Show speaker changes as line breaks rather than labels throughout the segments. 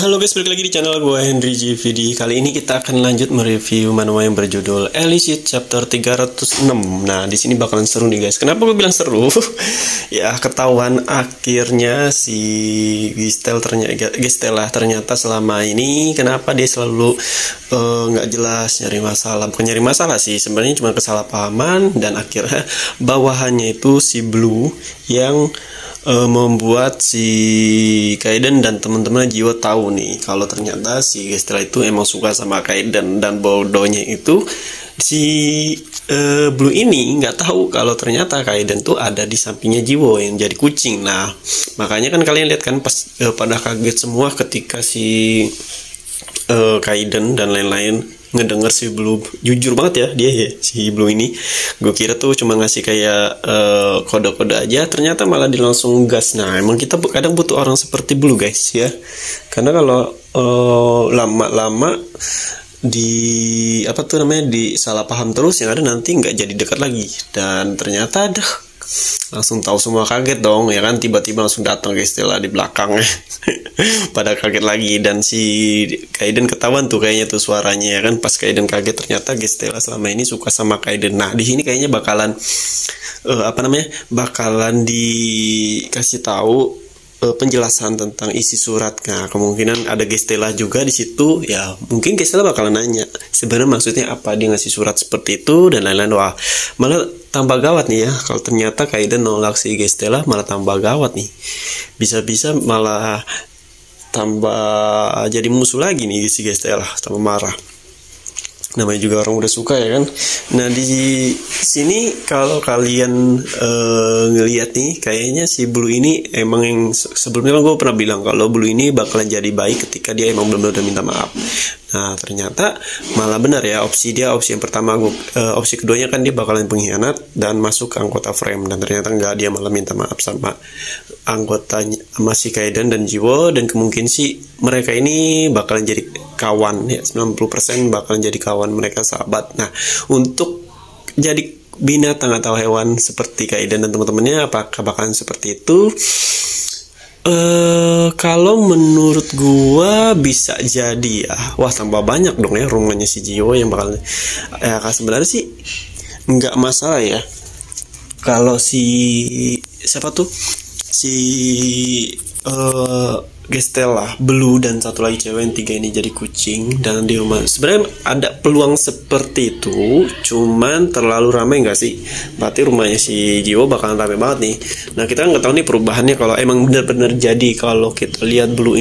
Halo guys, balik lagi di channel gue Henry GVD. Kali ini kita akan lanjut mereview manhwa yang berjudul Elicit chapter 306. Nah, di sini bakalan seru nih guys. Kenapa gue bilang seru? Ya, ketahuan akhirnya si Gestela ternyata selama ini kenapa dia selalu nggak jelas, nyari masalah. Bukan nyari masalah sih, sebenarnya cuma kesalahpahaman, dan akhirnya bawahannya itu si Blue yang membuat si Kaiden dan teman-teman Jiwo tahu nih kalau ternyata si Gestela itu emang suka sama Kaiden, dan bodohnya itu si Blue ini nggak tahu kalau ternyata Kaiden tuh ada di sampingnya Jiwo yang jadi kucing. Nah, makanya kan kalian lihat kan pas pada kaget semua ketika si Kaiden dan lain-lain ngedenger si Blue. Jujur banget ya dia ya, si Blue ini. Gue kira tuh cuma ngasih kayak kode-kode aja, ternyata malah dia langsung gas. Nah, emang kita kadang butuh orang seperti Blue guys ya. Karena kalau lama-lama di salah paham terus, yang ada nanti nggak jadi dekat lagi. Dan ternyata langsung tahu semua, kaget dong ya kan, tiba-tiba langsung datang Gestela di belakang. Pada kaget lagi, dan si Kaiden ketahuan tuh kayaknya tuh suaranya ya kan. Pas Kaiden kaget ternyata Gestela selama ini suka sama Kaiden. Nah, di sini kayaknya bakalan bakalan dikasih tahu penjelasan tentang isi surat. Nah, kemungkinan ada Gestela juga di situ ya. Mungkin Gestela bakalan nanya sebenarnya maksudnya apa dia ngasih surat seperti itu dan lain-lain. Wah, malah tambah gawat nih ya kalau ternyata Kaiden nolak si Gestela, malah tambah gawat nih. Bisa-bisa malah tambah jadi musuh lagi nih si Gestela, tambah marah. Namanya juga orang udah suka ya kan. Nah, di sini kalau kalian ngelihat nih, kayaknya si Blue ini emang yang sebelumnya kan gue pernah bilang kalau Blue ini bakalan jadi baik ketika dia emang benar-benar minta maaf. Nah, ternyata malah benar ya, opsi yang pertama opsi keduanya kan dia bakalan pengkhianat dan masuk ke anggota frame, dan ternyata enggak, dia malah minta maaf sama anggotanya, sama si Kaiden dan Jiwo, dan kemungkinan sih mereka ini bakalan jadi kawan ya, 90% bakalan jadi kawan, mereka sahabat. Nah, untuk jadi binatang atau hewan seperti Kaiden dan teman-temannya, apakah bakalan seperti itu? Kalau menurut gua bisa jadi ya. Wah, tambah banyak dong ya rumahnya si Jiwo yang bakal ya. Sebenarnya sih nggak masalah ya kalau si siapa tuh si Gestela, Blue, dan satu lagi cewek, yang tiga ini jadi kucing dan di rumah. Sebenarnya ada peluang seperti itu, cuman terlalu ramai nggak sih? Berarti rumahnya si Jiwo bakalan ramai banget nih. Nah, kita nggak tahu nih perubahannya kalau emang benar-benar jadi. Kalau kita lihat Blue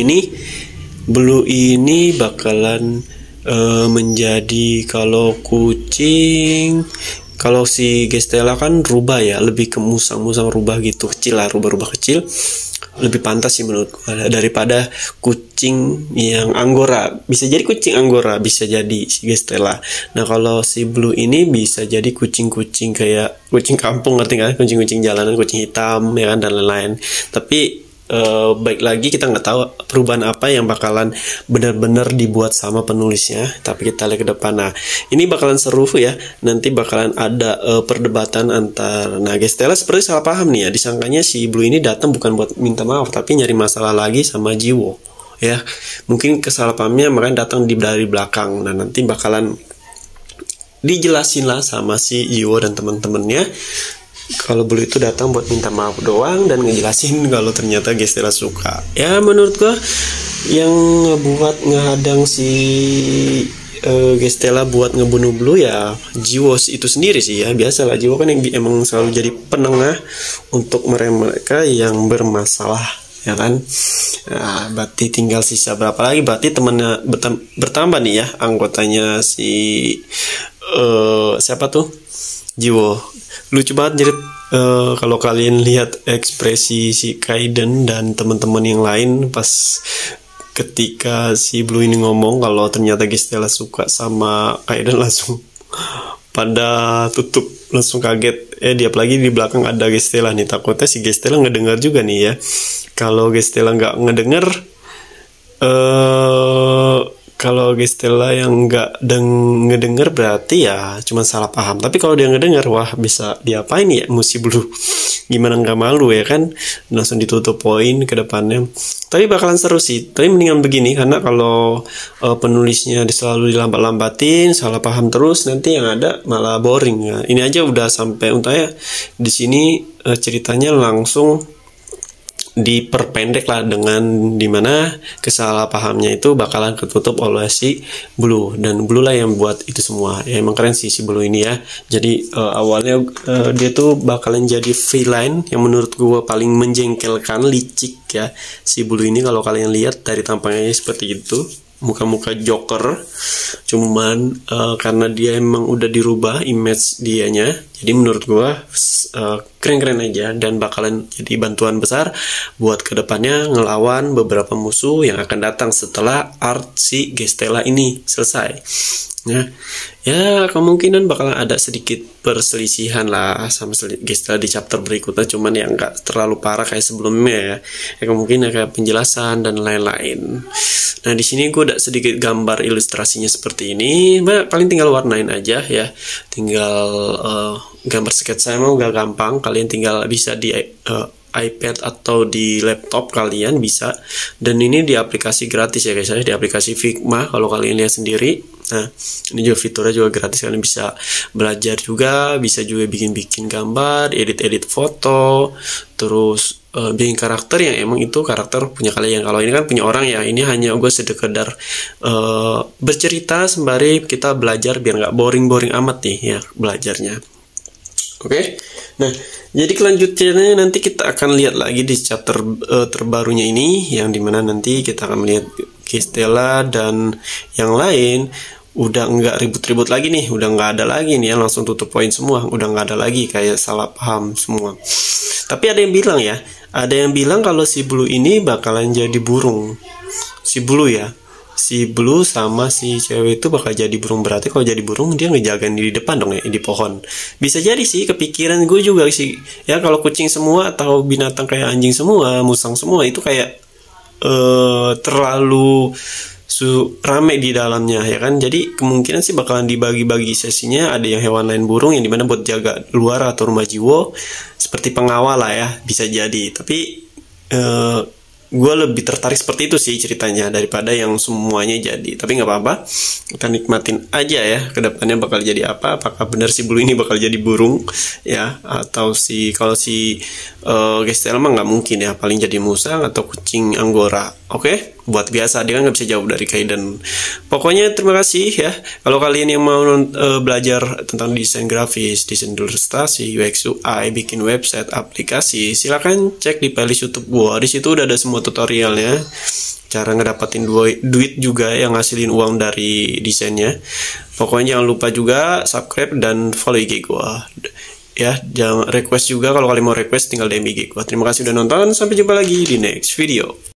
ini bakalan menjadi, kalau kucing, kalau si Gestela kan rubah ya, lebih ke musang-musang rubah gitu, kecil lah, rubah-rubah kecil. Lebih pantas sih menurut gue daripada kucing yang Anggora. Bisa jadi kucing Anggora, bisa jadi si Gestela. Nah, kalau si Blue ini bisa jadi kucing-kucing kayak kucing kampung, ngerti kan? Kucing-kucing jalanan, kucing hitam ya kan, dan lain-lain. Tapi baik lagi, kita nggak tahu perubahan apa yang bakalan benar-benar dibuat sama penulisnya, tapi kita lihat ke depan. Nah, ini bakalan seru ya, nanti bakalan ada perdebatan antar. Nah, Gestela seperti salah paham nih ya, disangkanya si Blue ini datang bukan buat minta maaf, tapi nyari masalah lagi sama Jiwo ya. Mungkin kesalahpahamnya makanya datang dari belakang. Nah, nanti bakalan dijelasin lah sama si Jiwo dan teman-temannya kalau Blue itu datang buat minta maaf doang dan ngejelasin kalau ternyata Gestela suka. Ya, menurut gua yang ngebuat ngehadang si Gestela buat ngebunuh Blue ya Jiwo itu sendiri sih ya. Biasalah Jiwo kan yang emang selalu jadi penengah untuk mereka yang bermasalah ya kan. Nah, berarti tinggal sisa berapa lagi? Berarti temennya bertambah nih ya anggotanya si siapa tuh? Jiwo. Lucu banget jadi kalau kalian lihat ekspresi si Kaiden dan teman-teman yang lain pas ketika si Blue ini ngomong kalau ternyata Gestela suka sama Kaiden, langsung pada tutup, langsung kaget. Dia apalagi di belakang ada Gestela nih, takutnya si Gestela ngedengar juga nih ya. Kalau Gestela nggak ngedengar, kalau Gestella yang nggak ngedenger berarti ya cuma salah paham. Tapi kalau dia ngedenger, wah bisa diapain ya Musi Blue? Gimana nggak malu ya kan? Langsung ditutup poin ke depannya. Tapi bakalan seru sih. Tapi mendingan begini karena kalau penulisnya selalu dilambat-lambatin, salah paham terus, nanti yang ada malah boring ya. Ini aja udah sampai untanya di sini ceritanya langsung diperpendek lah dengan dimana kesalahpahamnya itu bakalan ketutup oleh si Blue, dan Blue lah yang buat itu semua ya. Emang keren sih si Blue ini ya. Jadi awalnya dia tuh bakalan jadi villain yang menurut gue paling menjengkelkan, licik ya si Blue ini. Kalau kalian lihat dari tampangnya seperti itu, muka-muka Joker, cuman karena dia emang udah dirubah image dianya, jadi menurut gua keren-keren aja dan bakalan jadi bantuan besar buat kedepannya ngelawan beberapa musuh yang akan datang setelah art si Gestella ini selesai. Ya kemungkinan bakalan ada sedikit perselisihan lah sama Gestella di chapter berikutnya, cuman yang nggak terlalu parah kayak sebelumnya ya kemungkinan kayak penjelasan dan lain-lain. Nah di sini gue udah sedikit gambar ilustrasinya seperti ini, paling tinggal warnain aja ya, tinggal gambar sketsa emang gak gampang, kalian tinggal bisa di iPad atau di laptop kalian bisa, dan ini di aplikasi gratis ya guys, di aplikasi Figma kalau kalian lihat sendiri. Nah ini juga fiturnya juga gratis, kalian bisa belajar juga, bisa juga bikin gambar, edit foto, terus bikin karakter yang emang itu karakter punya kalian. Kalau ini kan punya orang ya, ini hanya gue sekedar bercerita sembari kita belajar biar nggak boring amat nih ya belajarnya. Oke. Nah, jadi kelanjutannya nanti kita akan lihat lagi di chapter terbarunya ini, yang dimana nanti kita akan melihat Gestella dan yang lain udah nggak ribut-ribut lagi nih, udah nggak ada lagi nih ya, langsung tutup poin semua, udah nggak ada lagi kayak salah paham semua. Tapi ada yang bilang kalau si Blue ini bakalan jadi burung. Si Blue sama si cewek itu bakal jadi burung, berarti kalau jadi burung dia ngejagain di depan dong ya, di pohon. Bisa jadi sih, kepikiran gue juga sih ya, kalau kucing semua atau binatang kayak anjing semua, musang semua itu kayak terlalu rame di dalamnya ya kan. Jadi kemungkinan sih bakalan dibagi-bagi sesinya, ada yang hewan lain burung yang dimana buat jaga luar atau rumah jiwo seperti pengawal lah ya, bisa jadi. Tapi gue lebih tertarik seperti itu sih ceritanya daripada yang semuanya jadi. Tapi nggak apa-apa, kita nikmatin aja ya kedepannya bakal jadi apa. Apakah benar si Blue ini bakal jadi burung ya, atau kalau si Gestella mah nggak mungkin ya, paling jadi musang atau kucing Anggora. Oke, buat biasa dia kan nggak bisa jauh dari Kaiden. Pokoknya terima kasih ya. Kalau kalian yang mau belajar tentang desain grafis, desain ilustrasi, UX UI, bikin website, aplikasi, silakan cek di playlist YouTube gua. Di situ udah ada semua tutorialnya, cara ngedapatin duit juga yang ngasilin uang dari desainnya. Pokoknya jangan lupa juga subscribe dan follow IG gua. Ya, jangan request juga, kalau kalian mau request tinggal DM IG gua. Terima kasih udah nonton, sampai jumpa lagi di next video.